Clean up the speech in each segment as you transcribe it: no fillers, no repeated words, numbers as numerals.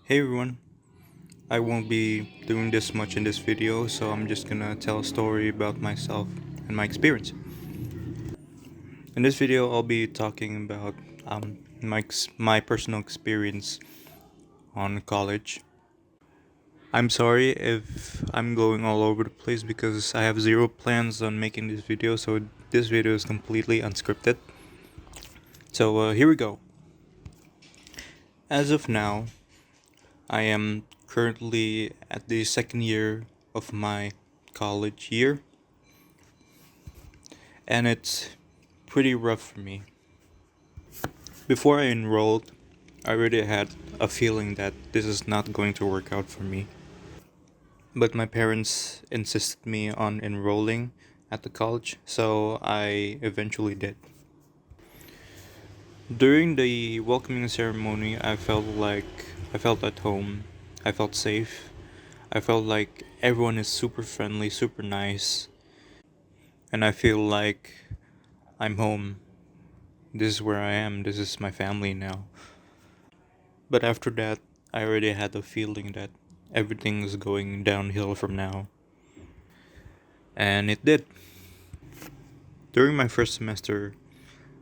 Hey everyone, I won't be doing this much in this video, so I'm just gonna tell a story about myself and my experience. In this video, I'll be talking about my personal experience on college. I'm sorry if I'm going all over the place because I have zero plans on making this video, so this video is completely unscripted. So here we go. As of now, I am currently at the second year of my college year, and it's pretty rough for me. Before I enrolled, I already had a feeling that this is not going to work out for me. But my parents insisted me on enrolling at the college, so I eventually did. During the welcoming ceremony, I felt at home. I felt safe. I felt like everyone is super friendly, super nice, and I feel like I'm home. This is where I am. This is my family now. But after that, I already had a feeling that everything is going downhill from now. And it did. During my first semester,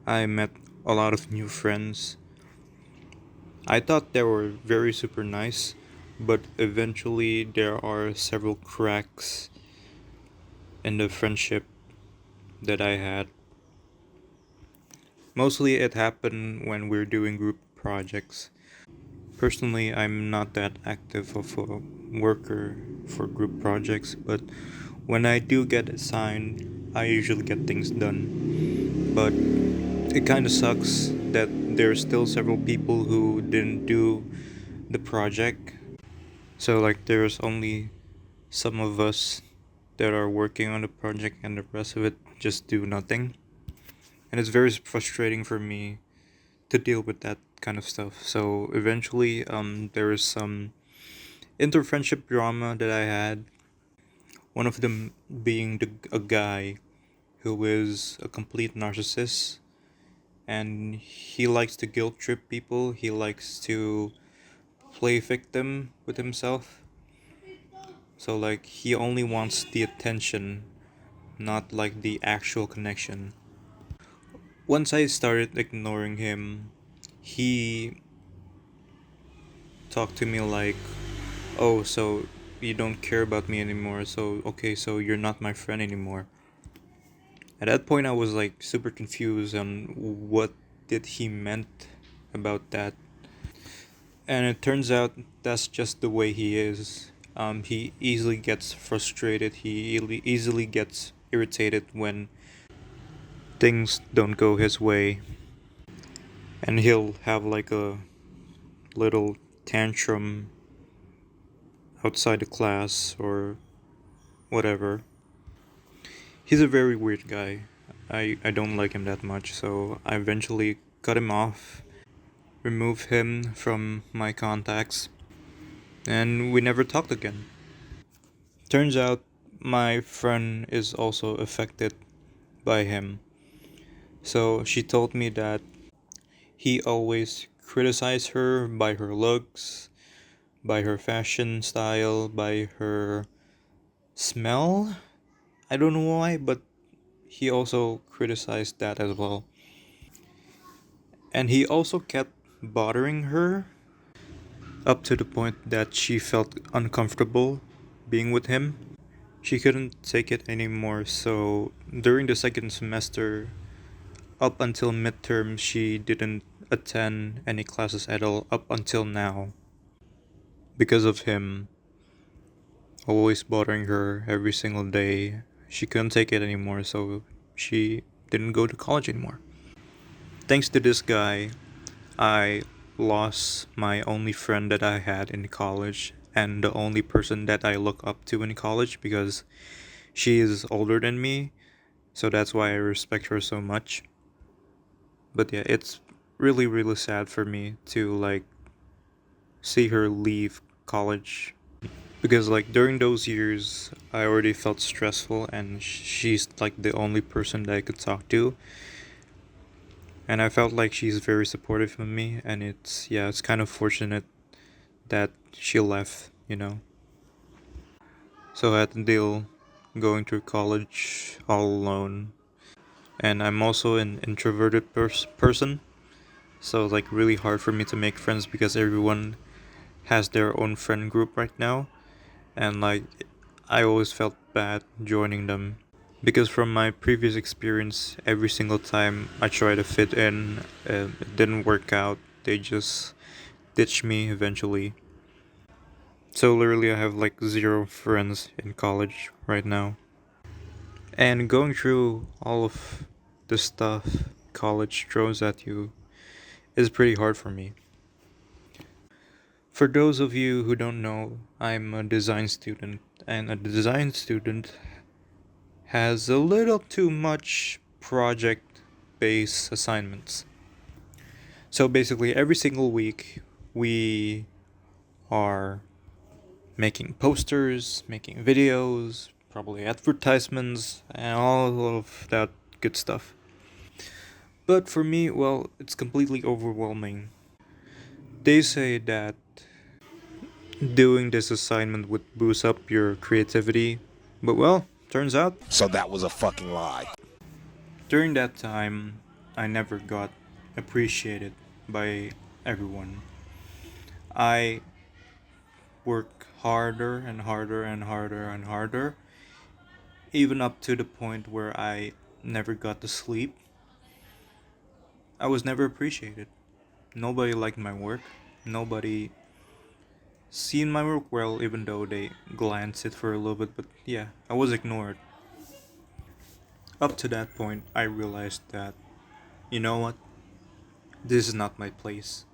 I met a lot of new friends. I thought they were very super nice, but eventually there are several cracks in the friendship that I had. Mostly it happened when we're doing group projects. Personally, I'm not that active of a worker for group projects, but when I do get assigned, I usually get things done. But it kind of sucks that there's still several people who didn't do the project. So, like, there's only some of us that are working on the project, and the rest of it just do nothing. And it's very frustrating for me to deal with that kind of stuff. So eventually, there was some interfriendship drama that I had. One of them being a guy who is a complete narcissist, and he likes to guilt trip people. He likes to play victim with himself. So like he only wants the attention, not like the actual connection. Once I started ignoring him, he talked to me like, "Oh, so you don't care about me anymore. So okay, so you're not my friend anymore." At that point, I was like super confused on what did he meant about that. And it turns out that's just the way he is. He easily gets frustrated. He easily gets irritated when things don't go his way, and he'll have like a little tantrum outside the class or whatever. He's a very weird guy. I don't like him that much, so I eventually cut him off, removed him from my contacts, and we never talked again. Turns out my friend is also affected by him. So she told me that he always criticized her by her looks, by her fashion style, by her smell. I don't know why, but he also criticized that as well. And he also kept bothering her up to the point that she felt uncomfortable being with him. She couldn't take it anymore, so during the second semester, up until midterm, she didn't attend any classes at all up until now because of him always bothering her every single day. She couldn't take it anymore, so she didn't go to college anymore. Thanks to this guy, I lost my only friend that I had in college and the only person that I look up to in college because she is older than me, so that's why I respect her so much. But yeah, it's really really sad for me to like see her leave college because like during those years I already felt stressful and she's like the only person that I could talk to, and I felt like she's very supportive of me, and it's yeah, it's kind of fortunate that she left, So I had to deal going through college all alone. And I'm also an introverted person, so it's like really hard for me to make friends because everyone has their own friend group right now. And like, I always felt bad joining them. Because from my previous experience, every single time I try to fit in, it didn't work out. They just ditched me eventually. So literally, I have like zero friends in college right now. And going through all of the stuff college throws at you is pretty hard for me. For those of you who don't know, I'm a design student, and a design student has a little too much project based assignments. So basically, every single week, we are making posters, making videos, probably advertisements, and all of that good stuff. But for me, well, it's completely overwhelming. They say that doing this assignment would boost up your creativity, but well, turns out So that was a fucking lie. during that time, I never got appreciated by everyone. I work harder and harder and harder and harder, even up to the point where I never got to sleep. I was never appreciated. Nobody liked my work. Nobody seen my work well, even though they glanced it for a little bit. But yeah, I was ignored. Up to that point, I realized that, you know what? This is not my place.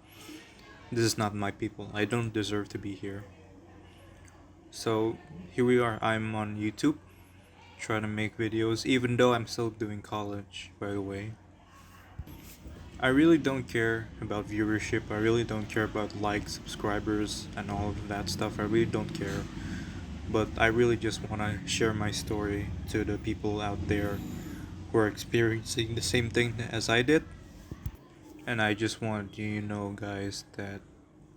This is not my people. I don't deserve to be here. So here we are. I'm on YouTube trying to make videos, even though I'm still doing college, by the way. I really don't care about viewership. I really don't care about likes, subscribers, and all of that stuff. I really don't care. But I really just want to share my story to the people out there who are experiencing the same thing as I did. And I just want you to know, guys, that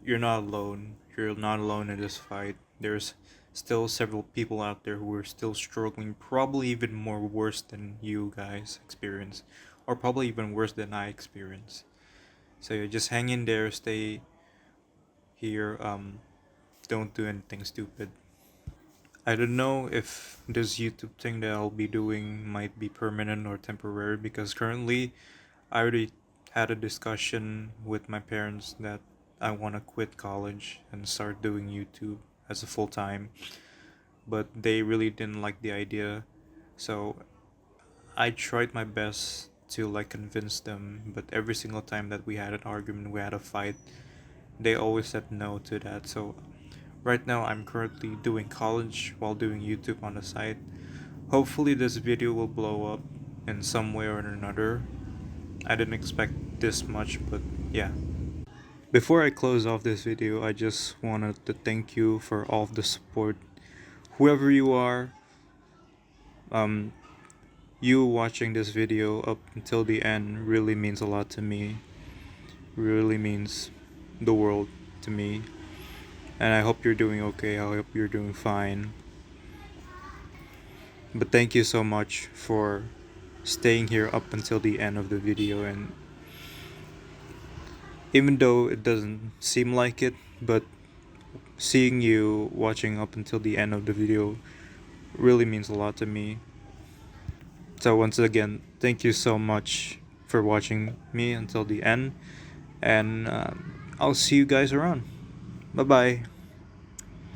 you're not alone. You're not alone in this fight. There's still several people out there who are still struggling, probably even more worse than you guys experience, or probably even worse than I experience. So you just hang in there, stay here. Don't do anything stupid. I don't know if this YouTube thing that I'll be doing might be permanent or temporary because currently I already had a discussion with my parents that I want to quit college and start doing YouTube as a full time, but they really didn't like the idea. So I tried my best to like convince them, but every single time that we had an argument, we had a fight, they always said no to that. So right now I'm currently doing college while doing YouTube on the side. Hopefully this video will blow up in some way or another. I didn't expect this much, but yeah. Before I close off this video, I just wanted to thank you for all of the support. Whoever you are, um, you watching this video up until the end really means a lot to me. Really means the world to me. And I hope you're doing okay. I hope you're doing fine. But thank you so much for staying here up until the end of the video, and even though it doesn't seem like it, but seeing you watching up until the end of the video really means a lot to me. So once again, thank you so much for watching me until the end, and I'll see you guys around. Bye bye.